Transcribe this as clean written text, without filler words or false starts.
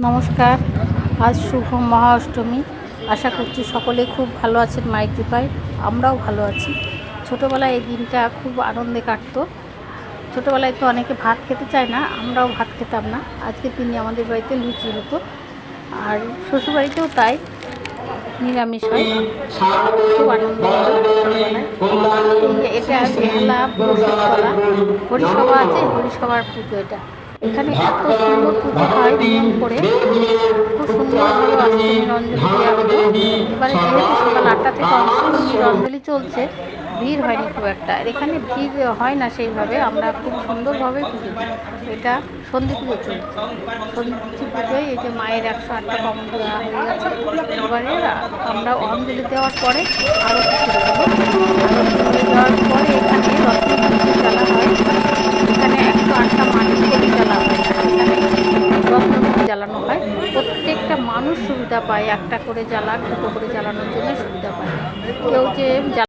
নমস্কার। আজ শুভ মহা অষ্টমী। আশা করছি সকলে খুব ভালো আছেন মায়ের কৃপায়। আমরাও ভালো আছি। ছোটোবেলায় এই দিনটা খুব আনন্দে কাটতো। ছোটোবেলায় তো অনেকে ভাত খেতে চায় না, আমরাও ভাত খেতাম না। আজকের দিনে আমাদের বাড়িতে লুচি হতো, আর শ্বশুরবাড়িতেও তাই, নিরামিষ হয়। খুব আনন্দ হতো ছোটোবেলায়। এটা বেহালা বসুরতলা হরিসভা আছে, হরিসভার পুজো এটা। এখানে এত সুন্দর পুজো হয় নিয়ম করে, খুব সুন্দরভাবে অষ্টমীর অঞ্জলি দেওয়া হলো। এবারে যেহেতু সকাল 8টা থেকে অষ্টমীর অঞ্জলি চলছে, ভিড় হয়নি খুব একটা। আর এখানে ভিড় হয় না সেইভাবে, আমরা খুব সুন্দরভাবে পুজো দিই। এটা সন্ধি পুজো চলছে। সন্ধি পুজোয় এই যে মায়ের 108টা কমল দেওয়া হয়ে গেছে। এবারে আমরা অঞ্জলি দেওয়ার পরে আরতি শুরু হলো। আরতি হয়ে যাওয়ার পরে এখানে রত্নপুজো জ্বালা হয়। এখানে 108টা মাটির প্রদীপ জ্বালা হয় না, এখানে রত্নপুজো জ্বালানো হয়। প্রত্যেকটা মানুষ সুবিধা পায়, একটা করে জ্বালান, দুটো করে জ্বালানোর জন্য সুবিধা পায়। কেউ যে